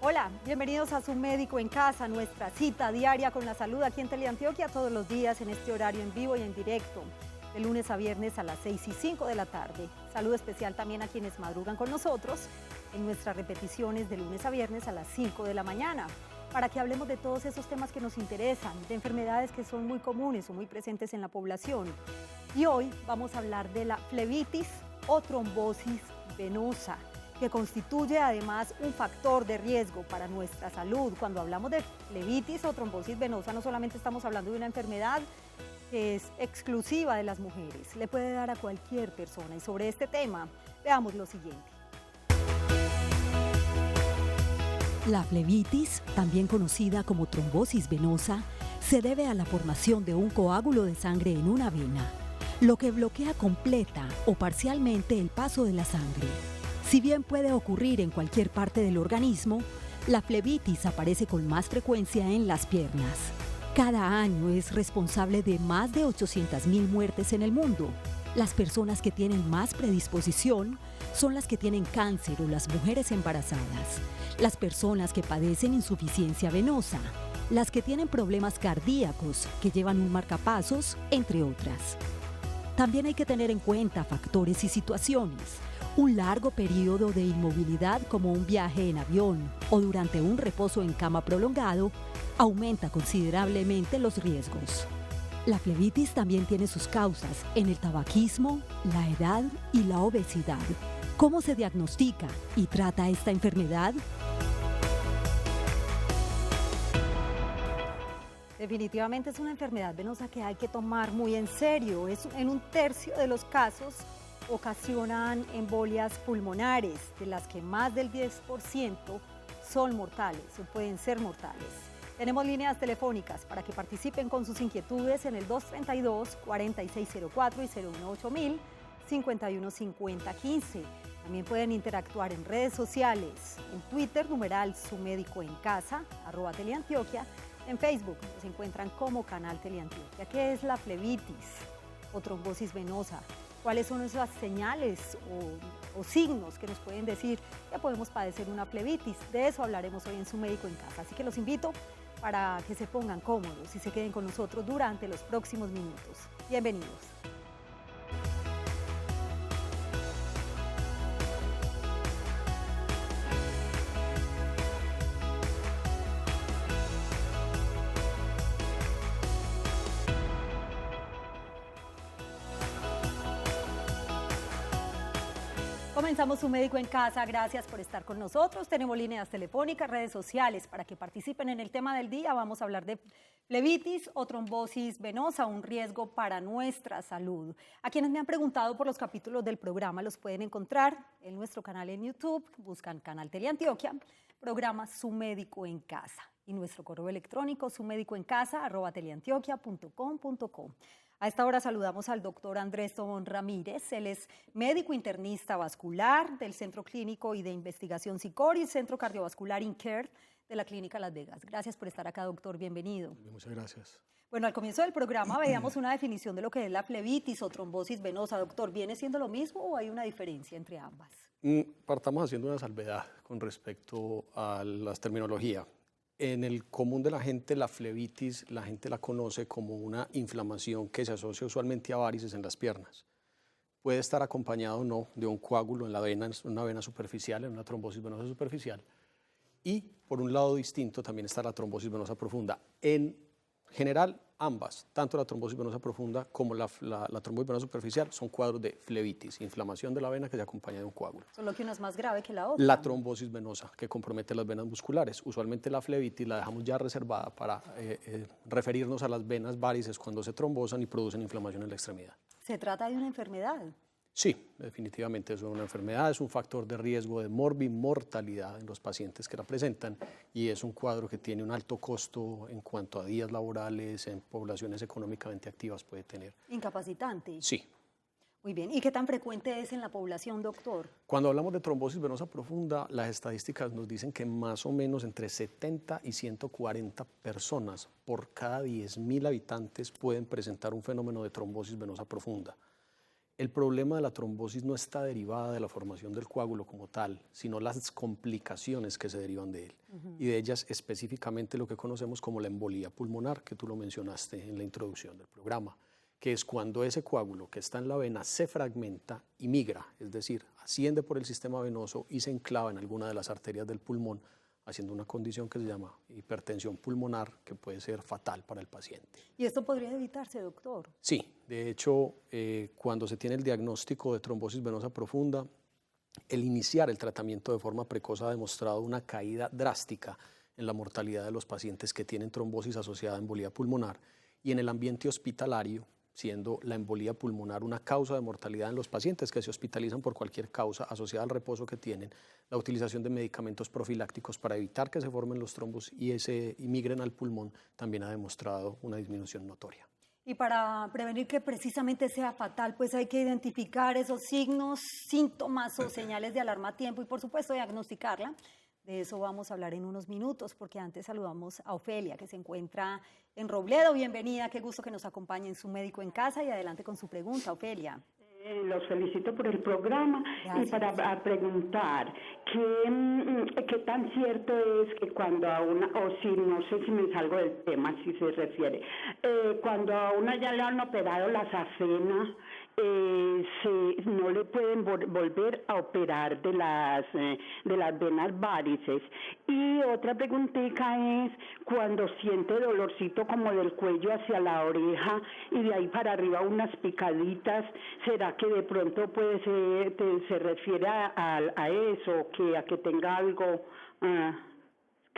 Hola, bienvenidos a Su Médico en Casa, nuestra cita diaria con la salud aquí en Teleantioquia todos los días en este horario en vivo y en directo, de lunes a viernes a las 6:05 de la tarde. Saludo especial también a quienes madrugan con nosotros en nuestras repeticiones de lunes a viernes a las 5 de la mañana, para que hablemos de todos esos temas que nos interesan, de enfermedades que son muy comunes o muy presentes en la población. Y hoy vamos a hablar de la flebitis o trombosis venosa, que constituye además un factor de riesgo para nuestra salud. Cuando hablamos de flebitis o trombosis venosa, no solamente estamos hablando de una enfermedad que es exclusiva de las mujeres, le puede dar a cualquier persona. Y sobre este tema, veamos lo siguiente. La flebitis, también conocida como trombosis venosa, se debe a la formación de un coágulo de sangre en una vena, lo que bloquea completa o parcialmente el paso de la sangre. Si bien puede ocurrir en cualquier parte del organismo, la flebitis aparece con más frecuencia en las piernas. Cada año es responsable de más de 800.000 muertes en el mundo. Las personas que tienen más predisposición son las que tienen cáncer o las mujeres embarazadas, las personas que padecen insuficiencia venosa, las que tienen problemas cardíacos, que llevan un marcapasos, entre otras. También hay que tener en cuenta factores y situaciones. Un largo periodo de inmovilidad, como un viaje en avión o durante un reposo en cama prolongado, aumenta considerablemente los riesgos. La flebitis también tiene sus causas en el tabaquismo, la edad y la obesidad. ¿Cómo se diagnostica y trata esta enfermedad? Definitivamente es una enfermedad venosa que hay que tomar muy en serio. En un tercio de los casos ocasionan embolias pulmonares, de las que más del 10% son mortales o pueden ser mortales. Tenemos líneas telefónicas para que participen con sus inquietudes en el 232-4604 y 018 515015. También pueden interactuar en redes sociales, en Twitter, numeral Su Médico en Casa, @Teleantioquia. En Facebook nos encuentran como Canal Teleantioquia. ¿Qué es la flebitis o trombosis venosa? ¿Cuáles son esas señales o signos que nos pueden decir que podemos padecer una flebitis? De eso hablaremos hoy en Su Médico en Casa. Así que los invito para que se pongan cómodos y se queden con nosotros durante los próximos minutos. Bienvenidos. Comenzamos Su Médico en Casa, gracias por estar con nosotros. Tenemos líneas telefónicas, redes sociales para que participen en el tema del día. Vamos a hablar de flebitis o trombosis venosa, un riesgo para nuestra salud. A quienes me han preguntado por los capítulos del programa los pueden encontrar en nuestro canal en YouTube, buscan Canal Teleantioquia, programa Su Médico en Casa y nuestro correo electrónico sumedicoencasa@teleantioquia.com.co. A esta hora saludamos al doctor Andrés Tobón Ramírez. Él es médico internista vascular del Centro Clínico y de Investigación SICOR y Centro Cardiovascular InCare de la Clínica Las Vegas. Gracias por estar acá, doctor. Bienvenido. Muchas gracias. Bueno, al comienzo del programa veíamos una definición de lo que es la flebitis o trombosis venosa. Doctor, ¿viene siendo lo mismo o hay una diferencia entre ambas? Partamos haciendo una salvedad con respecto a la terminología. En el común de la gente, la flebitis, la gente la conoce como una inflamación que se asocia usualmente a varices en las piernas. Puede estar acompañado o no de un coágulo en la vena, en una vena superficial, en una trombosis venosa superficial. Y por un lado distinto también está la trombosis venosa profunda. En general, ambas, tanto la trombosis venosa profunda como la trombosis venosa superficial, son cuadros de flebitis, inflamación de la vena que se acompaña de un coágulo. Solo que una es más grave que la otra. La trombosis venosa, que compromete las venas musculares. Usualmente la flebitis la dejamos ya reservada para referirnos a las venas varices cuando se trombosan y producen inflamación en la extremidad. ¿Se trata de una enfermedad? Sí, definitivamente es una enfermedad, es un factor de riesgo de morbimortalidad en los pacientes que la presentan y es un cuadro que tiene un alto costo en cuanto a días laborales, en poblaciones económicamente activas puede tener. ¿Incapacitante? Sí. Muy bien. ¿Y qué tan frecuente es en la población, doctor? Cuando hablamos de trombosis venosa profunda, las estadísticas nos dicen que más o menos entre 70 y 140 personas por cada 10.000 habitantes pueden presentar un fenómeno de trombosis venosa profunda. El problema de la trombosis no está derivada de la formación del coágulo como tal, sino las complicaciones que se derivan de él. Y de ellas específicamente lo que conocemos como la embolía pulmonar, que tú lo mencionaste en la introducción del programa, que es cuando ese coágulo que está en la vena se fragmenta y migra, es decir, asciende por el sistema venoso y se enclava en alguna de las arterias del pulmón, haciendo una condición que se llama hipertensión pulmonar, que puede ser fatal para el paciente. ¿Y esto podría evitarse, doctor? Sí, de hecho, cuando se tiene el diagnóstico de trombosis venosa profunda, el iniciar el tratamiento de forma precoz ha demostrado una caída drástica en la mortalidad de los pacientes que tienen trombosis asociada a embolía pulmonar, y en el ambiente hospitalario, siendo la embolía pulmonar una causa de mortalidad en los pacientes que se hospitalizan por cualquier causa asociada al reposo que tienen, la utilización de medicamentos profilácticos para evitar que se formen los trombos y migren al pulmón también ha demostrado una disminución notoria. Y para prevenir que precisamente sea fatal, pues hay que identificar esos signos, síntomas o señales de alarma a tiempo y por supuesto diagnosticarla. De eso vamos a hablar en unos minutos, porque antes saludamos a Ofelia, que se encuentra en Robledo. Bienvenida, qué gusto que nos acompañe en Su Médico en Casa y adelante con su pregunta, Ofelia. Los felicito por el programa. Gracias. Y para preguntar, ¿qué tan cierto es que cuando a una, o si no sé si me salgo del tema, si se refiere, cuando a una ya le han operado la safena, no le pueden volver a operar de las venas varices? Y otra preguntita es, cuando siente dolorcito como del cuello hacia la oreja y de ahí para arriba unas picaditas, ¿será que de pronto puede ser, se refiere a eso, a que tenga algo?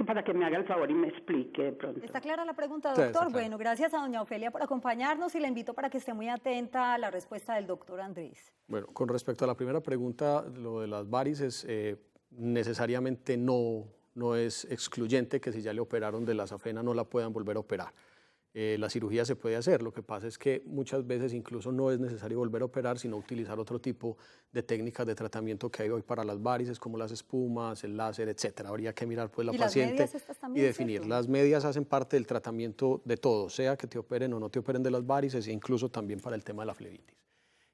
Para que me haga el favor y me explique de pronto. ¿Está clara la pregunta, doctor? Sí, bueno, gracias a doña Ofelia por acompañarnos y la invito para que esté muy atenta a la respuesta del doctor Andrés. Bueno, con respecto a la primera pregunta, lo de las varices, necesariamente no es excluyente que si ya le operaron de la safena no la puedan volver a operar. La cirugía se puede hacer, lo que pasa es que muchas veces incluso no es necesario volver a operar, sino utilizar otro tipo de técnicas de tratamiento que hay hoy para las varices, como las espumas, el láser, etcétera. Habría que mirar pues la paciente y definir. ¿Cierto? Las medias hacen parte del tratamiento de todo, sea que te operen o no te operen de las varices, e incluso también para el tema de la flebitis.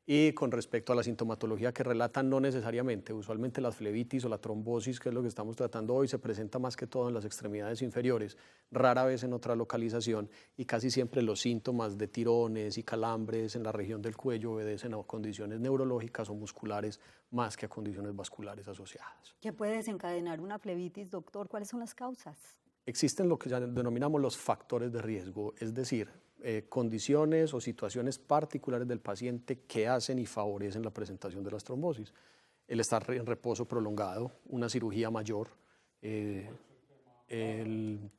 Y con respecto a la sintomatología que relatan, no necesariamente. Usualmente la flebitis o la trombosis, que es lo que estamos tratando hoy, se presenta más que todo en las extremidades inferiores, rara vez en otra localización, y casi siempre los síntomas de tirones y calambres en la región del cuello obedecen a condiciones neurológicas o musculares más que a condiciones vasculares asociadas. ¿Qué puede desencadenar una flebitis, doctor? ¿Cuáles son las causas? Existen lo que ya denominamos los factores de riesgo, es decir, condiciones o situaciones particulares del paciente que hacen y favorecen la presentación de las trombosis. El estar en reposo prolongado, una cirugía mayor,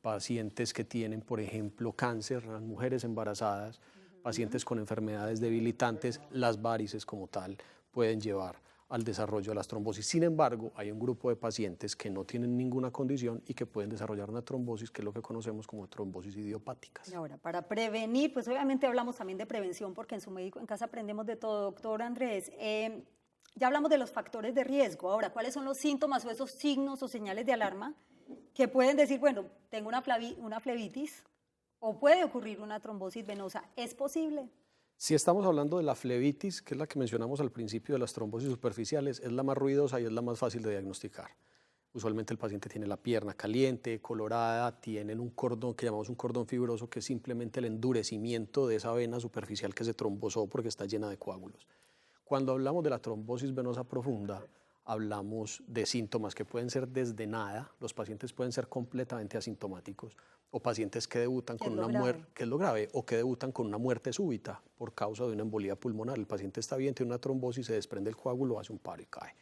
pacientes que tienen, por ejemplo, cáncer, las mujeres embarazadas, pacientes con enfermedades debilitantes, las varices como tal pueden llevar al desarrollo de las trombosis. Sin embargo, hay un grupo de pacientes que no tienen ninguna condición y que pueden desarrollar una trombosis, que es lo que conocemos como trombosis idiopáticas. Y ahora, para prevenir, pues obviamente hablamos también de prevención, porque en Su Médico en Casa aprendemos de todo, doctor Andrés. Ya hablamos de los factores de riesgo. Ahora, ¿cuáles son los síntomas o esos signos o señales de alarma que pueden decir, bueno, tengo una flebitis o puede ocurrir una trombosis venosa? ¿Es posible? Si estamos hablando de la flebitis, que es la que mencionamos al principio de las trombosis superficiales, es la más ruidosa y es la más fácil de diagnosticar. Usualmente el paciente tiene la pierna caliente, colorada, tienen un cordón que llamamos un cordón fibroso, que es simplemente el endurecimiento de esa vena superficial que se trombosó porque está llena de coágulos. Cuando hablamos de la trombosis venosa profunda, hablamos de síntomas que pueden ser desde nada, los pacientes pueden ser completamente asintomáticos, o pacientes que debutan con una muerte, que es lo grave, o que debutan con una muerte súbita por causa de una embolía pulmonar. El paciente está bien, tiene una trombosis, se desprende el coágulo, hace un paro y cae.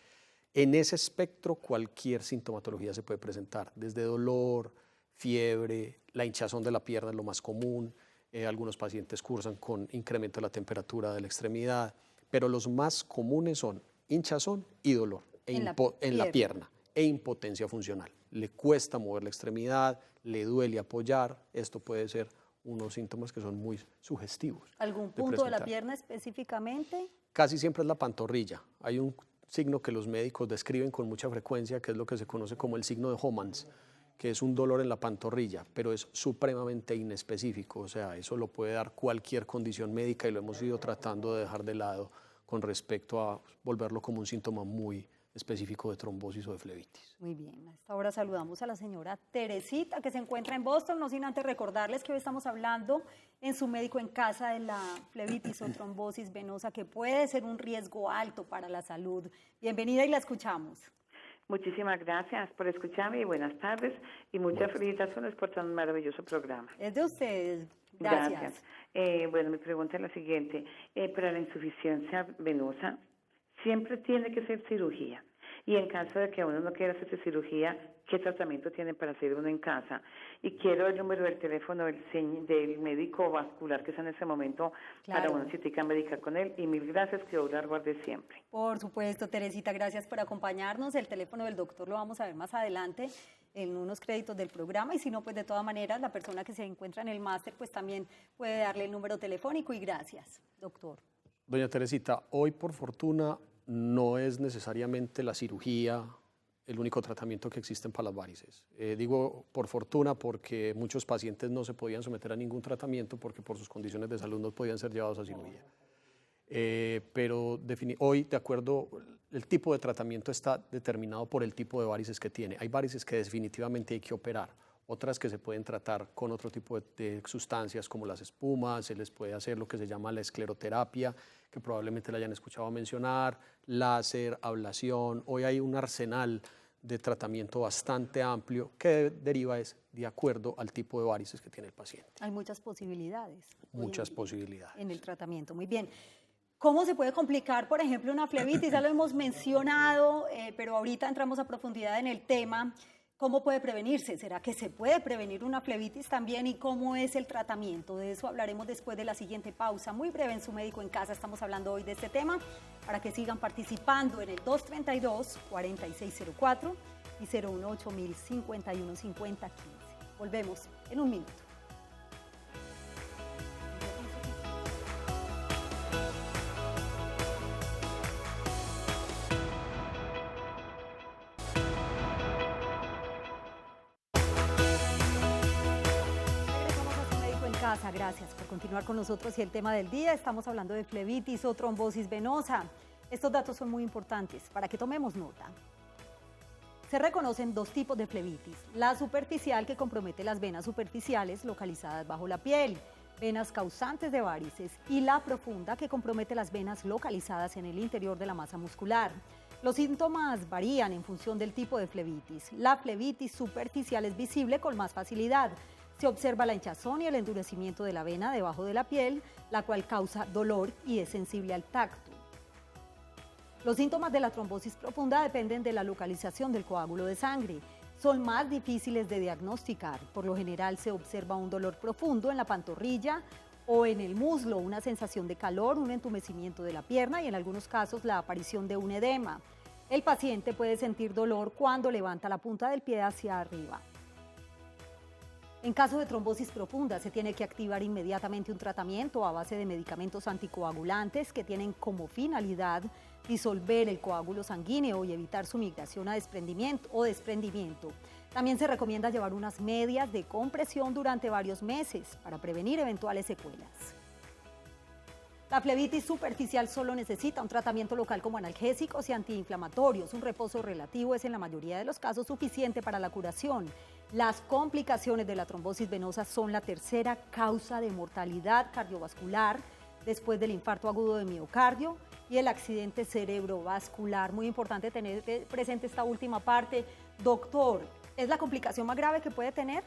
En ese espectro, cualquier sintomatología se puede presentar, desde dolor, fiebre, la hinchazón de la pierna es lo más común, algunos pacientes cursan con incremento de la temperatura de la extremidad, pero los más comunes son hinchazón y dolor en la pierna e impotencia funcional. Le cuesta mover la extremidad, le duele apoyar, esto puede ser unos síntomas que son muy sugestivos. ¿Algún punto de la pierna específicamente? Casi siempre es la pantorrilla. Hay un signo que los médicos describen con mucha frecuencia, que es lo que se conoce como el signo de Homans, que es un dolor en la pantorrilla, pero es supremamente inespecífico, o sea, eso lo puede dar cualquier condición médica y lo hemos ido tratando de dejar de lado con respecto a volverlo como un síntoma muy específico de trombosis o de flebitis. Muy bien, a esta hora saludamos a la señora Teresita, que se encuentra en Boston, no sin antes recordarles que hoy estamos hablando en su médico en casa de la flebitis o trombosis venosa, que puede ser un riesgo alto para la salud. Bienvenida y la escuchamos. Muchísimas gracias por escucharme y buenas tardes y muchas felicitaciones por tan maravilloso programa. Es de ustedes. Gracias. Bueno, mi pregunta es la siguiente. Para la insuficiencia venosa, siempre tiene que ser cirugía. Y en caso de que uno no quiera hacerse cirugía, ¿qué tratamiento tiene para hacer uno en casa? Y quiero el número del teléfono del médico vascular que está en ese momento para una citica médica con él. Y mil gracias, que Dios la guarde siempre. Por supuesto, Teresita, gracias por acompañarnos. El teléfono del doctor lo vamos a ver más adelante en unos créditos del programa. Y si no, pues de todas maneras, la persona que se encuentra en el máster, pues también puede darle el número telefónico. Y gracias, doctor. Doña Teresita, hoy por fortuna no es necesariamente la cirugía el único tratamiento que existen para las varices. Digo por fortuna porque muchos pacientes no se podían someter a ningún tratamiento porque por sus condiciones de salud no podían ser llevados a cirugía. Pero hoy, de acuerdo, el tipo de tratamiento está determinado por el tipo de varices que tiene. Hay varices que definitivamente hay que operar, otras que se pueden tratar con otro tipo de sustancias como las espumas, se les puede hacer lo que se llama la escleroterapia, que probablemente la hayan escuchado mencionar, láser, ablación. Hoy hay un arsenal de tratamiento bastante amplio que deriva de acuerdo al tipo de varices que tiene el paciente. Hay muchas posibilidades. Muchas posibilidades. En el tratamiento, muy bien. ¿Cómo se puede complicar, por ejemplo, una flebitis? Ya lo hemos mencionado, pero ahorita entramos a profundidad en el tema. ¿Cómo puede prevenirse? ¿Será que se puede prevenir una flebitis también? ¿Y cómo es el tratamiento? De eso hablaremos después de la siguiente pausa. Muy breve en su médico en casa. Estamos hablando hoy de este tema para que sigan participando en el 232-4604 y 018-051-5015. Volvemos en un minuto. Gracias por continuar con nosotros y el tema del día. Estamos hablando de flebitis o trombosis venosa. Estos datos son muy importantes para que tomemos nota. Se reconocen dos tipos de flebitis. La superficial, que compromete las venas superficiales localizadas bajo la piel, venas causantes de varices, y la profunda, que compromete las venas localizadas en el interior de la masa muscular. Los síntomas varían en función del tipo de flebitis. La flebitis superficial es visible con más facilidad. Se observa la hinchazón y el endurecimiento de la vena debajo de la piel, la cual causa dolor y es sensible al tacto. Los síntomas de la trombosis profunda dependen de la localización del coágulo de sangre. Son más difíciles de diagnosticar. Por lo general se observa un dolor profundo en la pantorrilla o en el muslo, una sensación de calor, un entumecimiento de la pierna y en algunos casos la aparición de un edema. El paciente puede sentir dolor cuando levanta la punta del pie hacia arriba. En caso de trombosis profunda, se tiene que activar inmediatamente un tratamiento a base de medicamentos anticoagulantes que tienen como finalidad disolver el coágulo sanguíneo y evitar su migración a desprendimiento. También se recomienda llevar unas medias de compresión durante varios meses para prevenir eventuales secuelas. La flebitis superficial solo necesita un tratamiento local como analgésicos y antiinflamatorios. Un reposo relativo es en la mayoría de los casos suficiente para la curación. Las complicaciones de la trombosis venosa son la tercera causa de mortalidad cardiovascular después del infarto agudo de miocardio y el accidente cerebrovascular. Muy importante tener presente esta última parte. Doctor, ¿es la complicación más grave que puede tener?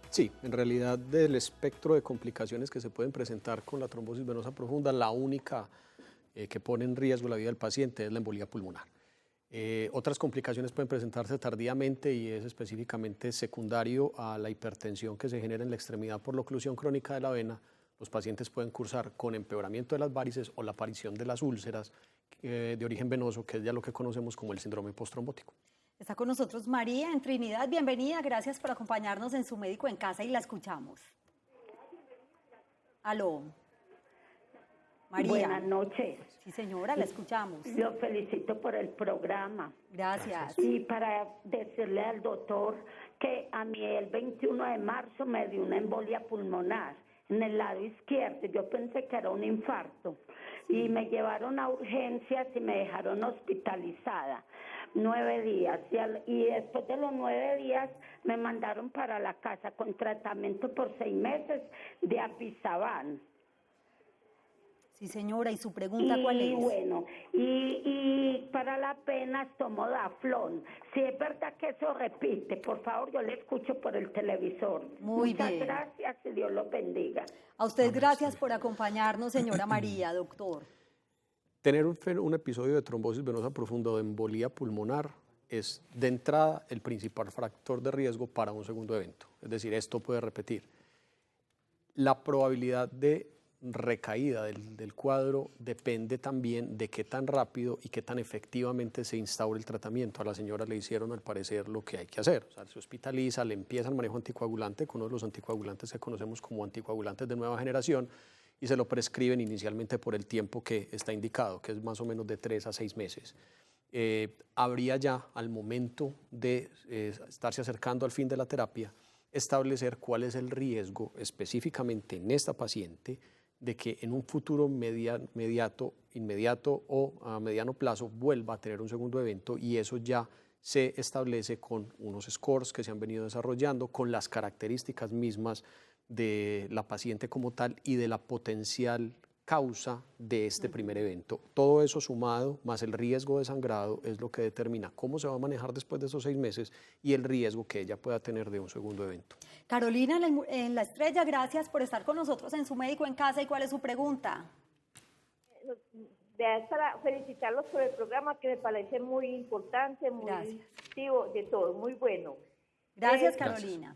Sí, en realidad del espectro de complicaciones que se pueden presentar con la trombosis venosa profunda, la única que pone en riesgo la vida del paciente es la embolía pulmonar. Otras complicaciones pueden presentarse tardíamente y es específicamente secundario a la hipertensión que se genera en la extremidad por la oclusión crónica de la vena. Los pacientes pueden cursar con empeoramiento de las varices o la aparición de las úlceras de origen venoso, que es ya lo que conocemos como el síndrome postrombótico. Está con nosotros María en Trinidad. Bienvenida, gracias por acompañarnos en su médico en casa y la escuchamos. Aló. María. Buenas noches. Sí, señora, la escuchamos. Lo felicito por el programa. Gracias. Y para decirle al doctor que a mí el 21 de marzo me dio una embolia pulmonar en el lado izquierdo. Yo pensé que era un infarto, y me llevaron a urgencias y me dejaron hospitalizada 9 días y después de los 9 días me mandaron para la casa con tratamiento por 6 meses de Apisaban. Sí, señora, ¿y su pregunta cuál es? Bueno, y para la pena tomo Daflón. Si es verdad que eso repite, por favor, yo le escucho por el televisor. Muy Muchas bien. gracias y Dios los bendiga. A usted gracias por acompañarnos, señora María, doctor. Tener un episodio de trombosis venosa profunda o de embolía pulmonar es de entrada el principal factor de riesgo para un segundo evento. Es decir, esto puede repetir. La probabilidad de recaída del cuadro depende también de qué tan rápido y qué tan efectivamente se instaure el tratamiento. A la señora le hicieron al parecer lo que hay que hacer. O sea, se hospitaliza, le empieza el manejo anticoagulante con uno de los anticoagulantes que conocemos como anticoagulantes de nueva generación y se lo prescriben inicialmente por el tiempo que está indicado, que es más o menos de 3 a 6 meses. Habría ya al momento de estarse acercando al fin de la terapia establecer cuál es el riesgo específicamente en esta paciente de que en un futuro inmediato o a mediano plazo vuelva a tener un segundo evento y eso ya se establece con unos scores que se han venido desarrollando, con las características mismas de la paciente como tal y de la potencial causa de este primer evento. Todo eso sumado, más el riesgo de sangrado, es lo que determina cómo se va a manejar después de esos 6 meses y el riesgo que ella pueda tener de un segundo evento. Carolina, en La Estrella, gracias por estar con nosotros en Su Médico en Casa. ¿Y cuál es su pregunta? Para felicitarlos por el programa que me parece muy importante, muy activo, de todo, muy bueno. Gracias, Carolina.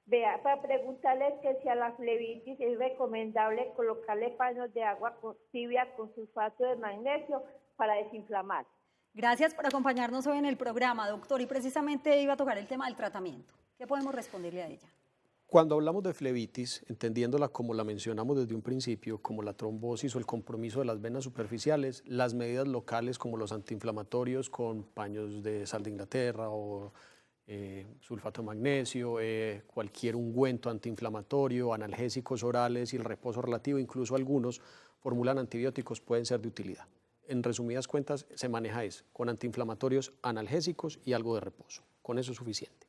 Vea, para preguntarles que si a la flebitis es recomendable colocarle paños de agua tibia con sulfato de magnesio para desinflamar. Gracias por acompañarnos hoy en el programa, doctor. Y precisamente iba a tocar el tema del tratamiento. ¿Qué podemos responderle a ella? Cuando hablamos de flebitis, entendiéndola como la mencionamos desde un principio, como la trombosis o el compromiso de las venas superficiales, las medidas locales como los antiinflamatorios con paños de sal de Inglaterra o sulfato de magnesio, cualquier ungüento antiinflamatorio, analgésicos orales y el reposo relativo, incluso algunos formulan antibióticos, pueden ser de utilidad. En resumidas cuentas, se maneja eso, con antiinflamatorios, analgésicos y algo de reposo. Con eso es suficiente.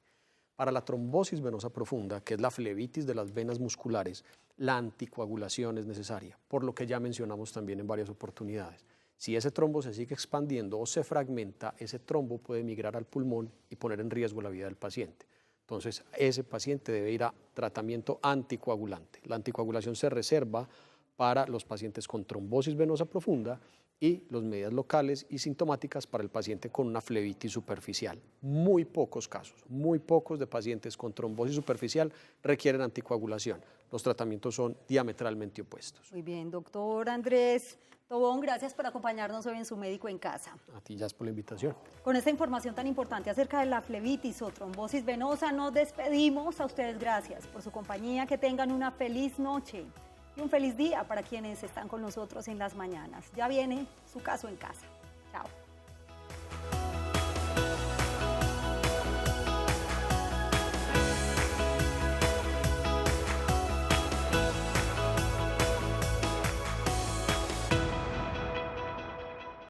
Para la trombosis venosa profunda, que es la flebitis de las venas musculares, la anticoagulación es necesaria, por lo que ya mencionamos también en varias oportunidades. Si ese trombo se sigue expandiendo o se fragmenta, ese trombo puede migrar al pulmón y poner en riesgo la vida del paciente. Entonces, ese paciente debe ir a tratamiento anticoagulante. La anticoagulación se reserva para los pacientes con trombosis venosa profunda y las medidas locales y sintomáticas para el paciente con una flebitis superficial. Muy pocos casos, muy pocos de pacientes con trombosis superficial requieren anticoagulación. Los tratamientos son diametralmente opuestos. Muy bien, doctor Andrés Tobón, gracias por acompañarnos hoy en Su Médico en Casa. A ti, Jazz, por la invitación. Con esta información tan importante acerca de la flebitis o trombosis venosa, nos despedimos. A ustedes gracias por su compañía, que tengan una feliz noche y un feliz día para quienes están con nosotros en las mañanas. Ya viene Su Caso en Casa. Chao.